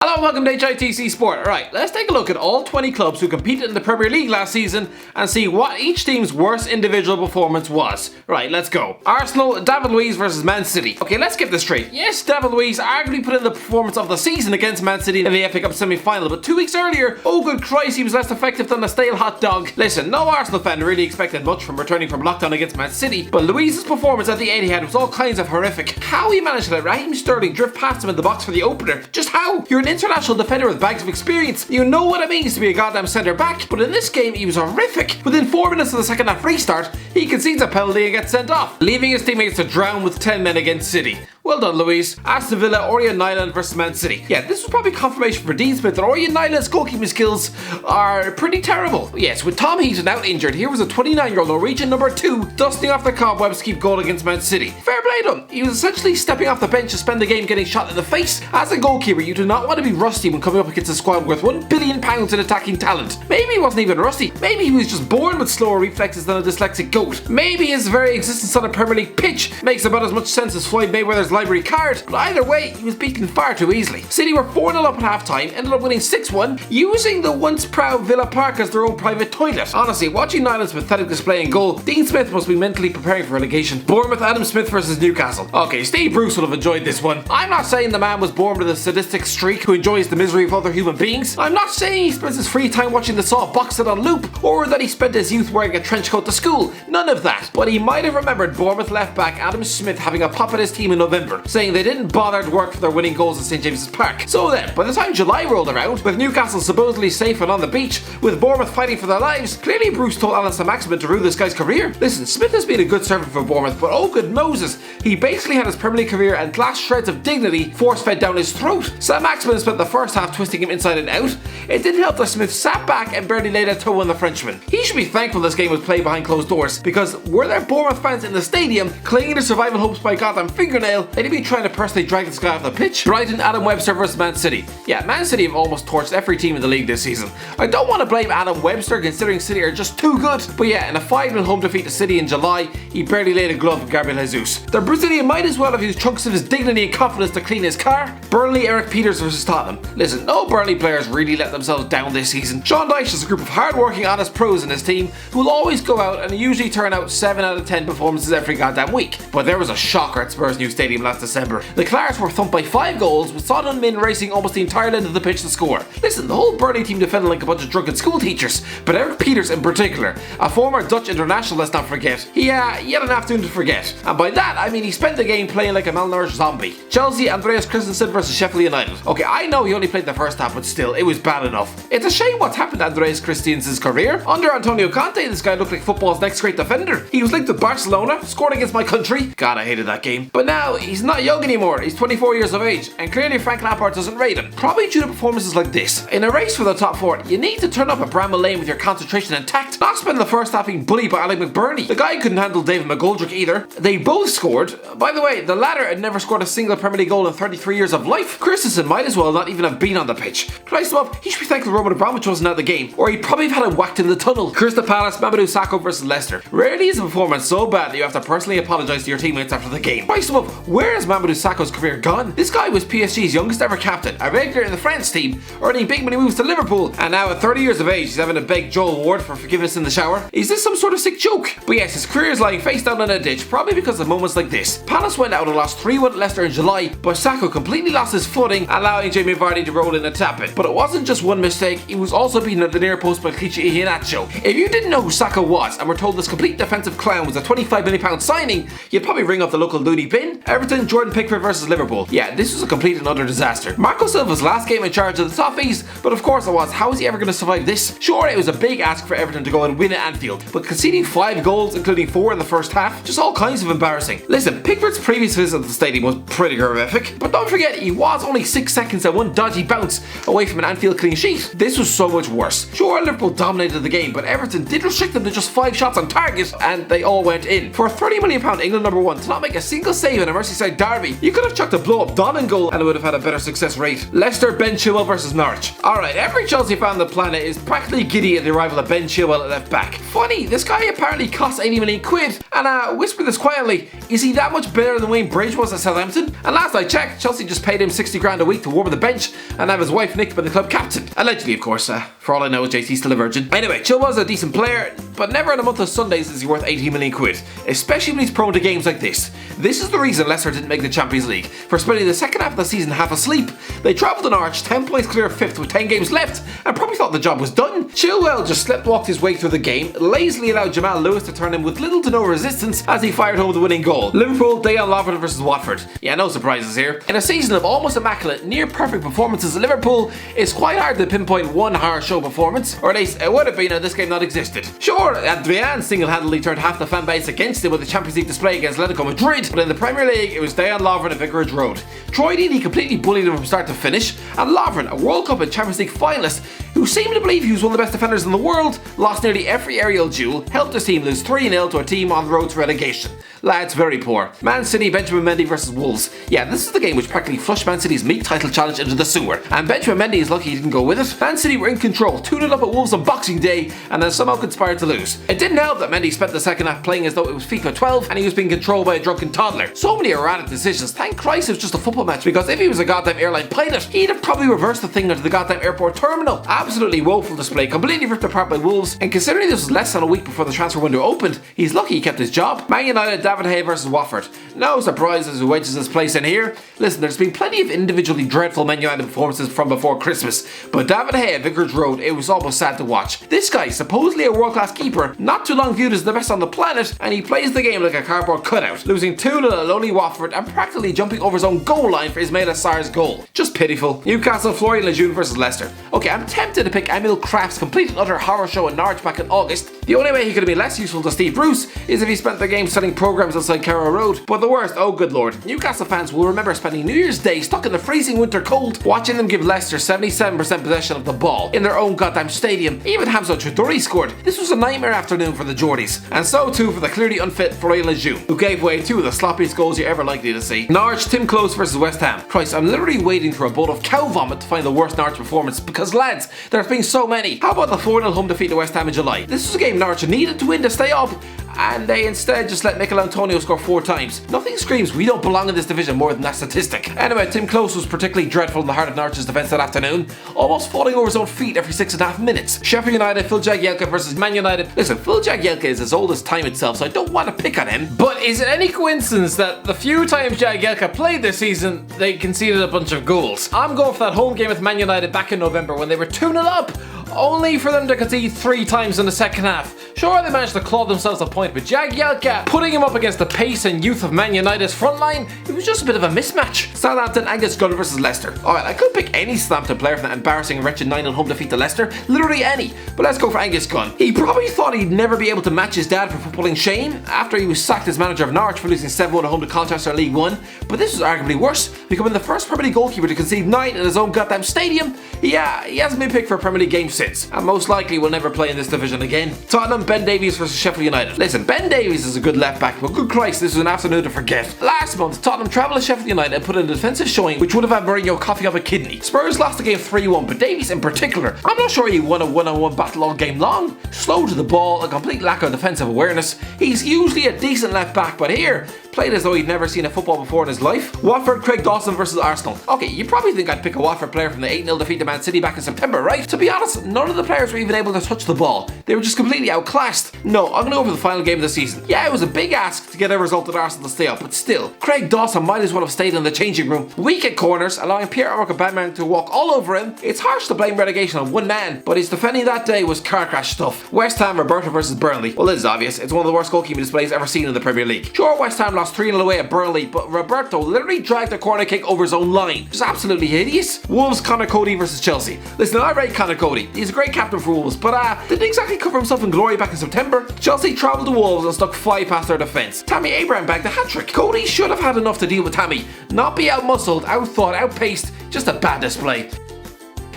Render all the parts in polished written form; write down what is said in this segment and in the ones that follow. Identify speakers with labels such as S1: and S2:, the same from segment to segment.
S1: Hello and welcome to HITC Sport. Alright, let's take a look at all 20 clubs who competed in the Premier League last season and see what each team's worst individual performance was. Right, let's go. Arsenal, David Luiz versus Man City. Okay, let's get this straight. Yes, David Luiz arguably put in the performance of the season against Man City in the FA Cup semi-final, but 2 weeks earlier, oh good Christ, he was less effective than a stale hot dog. Listen, no Arsenal fan really expected much from returning from lockdown against Man City, but Luiz's performance at the Etihad was all kinds of horrific. How he managed to let Raheem Sterling drift past him in the box for the opener? Just how? You're an international defender with bags of experience. You know what it means to be a goddamn centre back, but in this game he was horrific. Within 4 minutes of the second half restart, he concedes a penalty and gets sent off, leaving his teammates to drown with 10 men against City. Well done, Luiz. Aston Villa, Orient Nyland versus Man City. Yeah, this was probably confirmation for Dean Smith that Orient Nyland's goalkeeping skills are pretty terrible. Yes, with Tom Heaton out injured, here was a 29-year-old Norwegian number 2 dusting off the cobwebs to keep goal against Man City. Fair play to him. He was essentially stepping off the bench to spend the game getting shot in the face. As a goalkeeper, you do not want to be rusty when coming up against a squad worth £1 billion in attacking talent. Maybe he wasn't even rusty. Maybe he was just born with slower reflexes than a dyslexic goat. Maybe his very existence on a Premier League pitch makes about as much sense as Floyd Mayweather's library card. But either way, he was beaten far too easily. City were 4-0 up at half-time, ended up winning 6-1, using the once proud Villa Park as their own private toilet. Honestly, watching Nyland's pathetic display in goal, Dean Smith must be mentally preparing for relegation. Bournemouth, Adam Smith versus Newcastle. Okay, Steve Bruce would have enjoyed this one. I'm not saying the man was born with a sadistic streak who enjoys the misery of other human beings. I'm not saying he spends his free time watching the Saw box set on loop, or that he spent his youth wearing a trench coat to school. None of that. But he might have remembered Bournemouth left back Adam Smith having a pop at his team in November, saying they didn't bother to work for their winning goals at St James's Park. So then, by the time July rolled around, with Newcastle supposedly safe and on the beach, with Bournemouth fighting for their lives, clearly Bruce told Alan Saint-Maximin to ruin this guy's career. Listen, Smith has been a good servant for Bournemouth, but oh good Moses, he basically had his Premier League career and last shreds of dignity force-fed down his throat. Saint-Maximin spent the first half twisting him inside and out. It didn't help that Smith sat back and barely laid a toe on the Frenchman. He should be thankful this game was played behind closed doors, because were there Bournemouth fans in the stadium clinging to survival hopes by goddamn fingernail, they'd be trying to personally drag this guy off the pitch. Brighton, Adam Webster versus Man City. Yeah, Man City have almost torched every team in the league this season. I don't want to blame Adam Webster considering City are just too good, but yeah, in a 5-0 home defeat to City in July, he barely laid a glove on Gabriel Jesus. The Brazilian might as well have used chunks of his dignity and confidence to clean his car. Burnley, Eric Peters versus Tottenham. Listen, no Burnley players really let themselves down this season. Sean Dyche has a group of hard-working, honest pros in his team who will always go out and usually turn out 7 out of 10 performances every goddamn week. But there was a shocker at Spurs' new stadium last December. The Clars were thumped by 5 goals, with Son Heung-min racing almost the entire length of the pitch to score. Listen, the whole Burnley team defended like a bunch of drunken school teachers, but Eric Peters in particular, a former Dutch international, let's not forget, he had an afternoon to forget. And by that, I mean he spent the game playing like a malnourished zombie. Chelsea, Andreas Christensen versus Sheffield United. Okay, I know he only played the first half, but still, it was bad enough. It's a shame what's happened to Andreas Christensen's career. Under Antonio Conte, this guy looked like football's next great defender. He was linked with Barcelona, scored against my country. God, I hated that game. But now, he's not young anymore. He's 24 years of age, and clearly Frank Lampard doesn't rate him. Probably due to performances like this. In a race for the top 4, you need to turn up at Bramall Lane with your concentration intact, not spend the first half being bullied by Alec McBurney. The guy couldn't handle David McGoldrick either. They both scored. By the way, the latter had never scored a single Premier League goal in 33 years of life. Christensen might as well not even have been on the pitch. Christ him up, he should be thankful Roman Abramovich wasn't at the game, or he'd probably have had him whacked in the tunnel. Crystal Palace, Mamadou Sacko versus Leicester. Rarely is a performance so bad that you have to personally apologise to your teammates after the game. Christ him up, where has Mamadou Sacco's career gone? This guy was PSG's youngest ever captain, a regular in the France team, earning big money moves to Liverpool, and now at 30 years of age he's having to beg Joel Ward for forgiveness in the shower. Is this some sort of sick joke? But yes, his career is lying face down in a ditch, probably because of moments like this. Palace went out and lost 3-1 at Leicester in July, but Sacco completely lost his footing, allowing Jamie Vardy to roll in and tap it. But it wasn't just one mistake, he was also beaten at the near post by Clichy Iheanacho. If you didn't know who Sacco was and were told this complete defensive clown was a £25 million signing, you'd probably ring up the local loony bin. Everton, Jordan Pickford versus Liverpool. Yeah, this was a complete and utter disaster. Marco Silva's last game in charge of the Toffees, but of course it was. How is he ever going to survive this? Sure, it was a big ask for Everton to go and win at Anfield, but conceding 5 goals, including 4 in the first half, just all kinds of embarrassing. Listen, Pickford's previous visit to the stadium was pretty horrific, but don't forget he was only 6 seconds and one dodgy bounce away from an Anfield clean sheet. This was so much worse. Sure, Liverpool dominated the game, but Everton did restrict them to just 5 shots on target, and they all went in. For £30 million England number 1 to not make a single save in a Merseyside Merseyside derby. You could have chucked a blow-up Donen goal and it would have had a better success rate. Leicester, Ben Chilwell versus Norwich. Alright, every Chelsea fan on the planet is practically giddy at the arrival of Ben Chilwell at left back. Funny, this guy apparently costs 80 million quid. And whisper this quietly, is he that much better than Wayne Bridge was at Southampton? And last I checked, Chelsea just paid him 60 grand a week to warm on the bench and have his wife nicked by the club captain. Allegedly, of course. For all I know, JT's still a virgin. Anyway, Chilwell's a decent player, but never in a month of Sundays is he worth 80 million quid. Especially when he's prone to games like this. This is the reason Leicester didn't make the Champions League. For spending the second half of the season half asleep. They travelled to Norwich, 10 points clear of 5th with 10 games left, and probably thought the job was done. Chilwell just sleptwalked his way through the game, lazily allowed Jamal Lewis to turn him with little to no resistance as he fired home the winning goal. Liverpool, David versus Watford. Yeah, no surprises here. In a season of almost immaculate, near perfect performances at Liverpool, it's quite hard to pinpoint one hard show performance, or at least it would have been had this game not existed. Sure, Adrian single-handedly turned half the fan base against him with the Champions League display against Atletico Madrid, but in the Premier League it was Dejan Lovren at Vicarage Road. Troy Deeney completely bullied him from start to finish, and Lovren, a World Cup and Champions League finalist, who seemed to believe he was one of the best defenders in the world, lost nearly every aerial duel, helped his team lose 3-0 to a team on the road to relegation. Lads, very poor. Man City, Benjamin Mendy versus Wolves. Yeah, this is the game which practically flushed Man City's meat title challenge into the sewer, and Benjamin Mendy is lucky he didn't go with it. Man City were in control, 2-0 up at Wolves on Boxing Day, and then somehow conspired to lose. It didn't help that Mendy spent the second half playing as though it was FIFA 12 and he was being controlled by a drunken toddler. So many erratic decisions. Thank Christ it was just a football match, because if he was a goddamn airline pilot, he'd have probably reversed the thing into the goddamn airport terminal. Absolutely woeful display, completely ripped apart by Wolves, and considering this was less than a week before the transfer window opened, he's lucky he kept his job. Man United, David De Gea versus Watford. No surprises who wedges his place in here. Listen, there's been plenty of individually dreadful Man United performances from before Christmas, but David De Gea at Vicarage Road, it was almost sad to watch. This guy, supposedly a world-class keeper, not too long viewed as the best on the planet, and he plays the game like a cardboard cutout, losing 2-0 at lonely Watford and practically jumping over his own goal line for Ismaila Sarr's goal. Just pitiful. Newcastle, Florian Lejeune versus Leicester. Okay, I'm tempted to pick Emil Kraft's complete and utter horror show in Norwich back in August. The only way he could have been less useful to Steve Bruce is if he spent the game studying programs outside Carrow Road. But the worst, oh good lord, Newcastle fans will remember spending New Year's Day stuck in the freezing winter cold, watching them give Leicester 77% possession of the ball in their own goddamn stadium. Even Hamza Choudhury scored. This was a nightmare afternoon for the Geordies, and so too for the clearly unfit Florian Lejeune, who gave away 2 of the sloppiest goals you're ever likely to see. Norwich, Tim Close versus West Ham. Christ, I'm literally waiting for a bowl of cow vomit to find the worst Norwich performance, because lads, there's been so many. How about the 4-0 home defeat to West Ham in July? This was a game Norwich needed to win to stay up, and they instead just let Mikel Antonio score 4 times. Nothing screams we don't belong in this division more than that statistic. Anyway, Tim Close was particularly dreadful in the heart of Norwich's defence that afternoon, almost falling over his own feet every 6.5 minutes. Sheffield United, Phil Jagielka versus Man United. Listen, Phil Jagielka is as old as time itself, so I don't want to pick on him. But is it any coincidence that the few times Jagielka played this season, they conceded a bunch of goals? I'm going for that home game with Man United back in November when they were 2-0 up, only for them to concede 3 times in the second half. Sure, they managed to claw themselves a point, but Jagielka, putting him up against the pace and youth of Man United's front line, it was just a bit of a mismatch. Southampton, Angus Gunn versus Leicester. Alright, I could pick any Southampton player from that embarrassing wretched 9-0 home defeat to Leicester, literally any, but let's go for Angus Gunn. He probably thought he'd never be able to match his dad for footballing shame after he was sacked as manager of Norwich for losing 7-1 at home to Colchester in League 1, but this was arguably worse, becoming the first Premier League goalkeeper to concede 9 in his own goddamn stadium. Yeah, he hasn't been picked for a Premier League game since, and most likely will never play in this division again. Tottenham, Ben Davies versus Sheffield United. Listen, Ben Davies is a good left back, but good Christ, this was an afternoon to forget. Last month, Tottenham travelled to Sheffield United and put in a defensive showing which would have had Mourinho coughing up a kidney. Spurs lost the game 3-1, but Davies in particular, I'm not sure he won a one-on-one battle all game long. Slow to the ball, a complete lack of defensive awareness. He's usually a decent left back, but here, played as though he'd never seen a football before in his life. Watford, Craig Dawson versus Arsenal. Okay, you probably think I'd pick a Watford player from the 8-0 defeat to Man City back in September, right? To be honest, none of the players were even able to touch the ball. They were just completely outclassed. No, I'm going to go for the final game of the season. Yeah, it was a big ask to get a result at Arsenal to stay up, but still, Craig Dawson might as well have stayed in the changing room. Weak at corners, allowing Pierre-Emerick Aubameyang to walk all over him. It's harsh to blame relegation on one man, but his defending that day was car crash stuff. West Ham, Roberto versus Burnley. Well, this is obvious. It's one of the worst goalkeeping displays ever seen in the Premier League. Sure, West Ham lost 3-0 away at Burnley, but Roberto literally dragged a corner kick over his own line. Just absolutely hideous. Wolves, Connor Cody versus Chelsea. Listen, I rate Connor Cody. He's a great captain for Wolves, but didn't exactly cover himself in glory back in September. Chelsea travelled to Wolves and stuck 5 past their defence. Tammy Abraham bagged the hat-trick. Cody should have had enough to deal with Tammy, not be out-muscled, out-thought, out-paced. Just a bad display.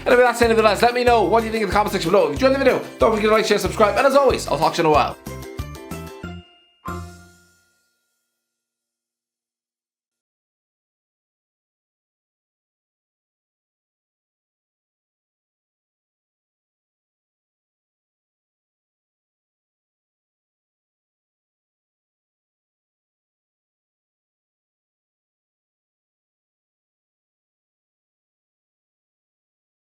S1: Anyway, that's the end of it, lads. Let me know what you think in the comment section below. If you enjoyed the video, don't forget to like, share, subscribe, and as always, I'll talk to you in a while.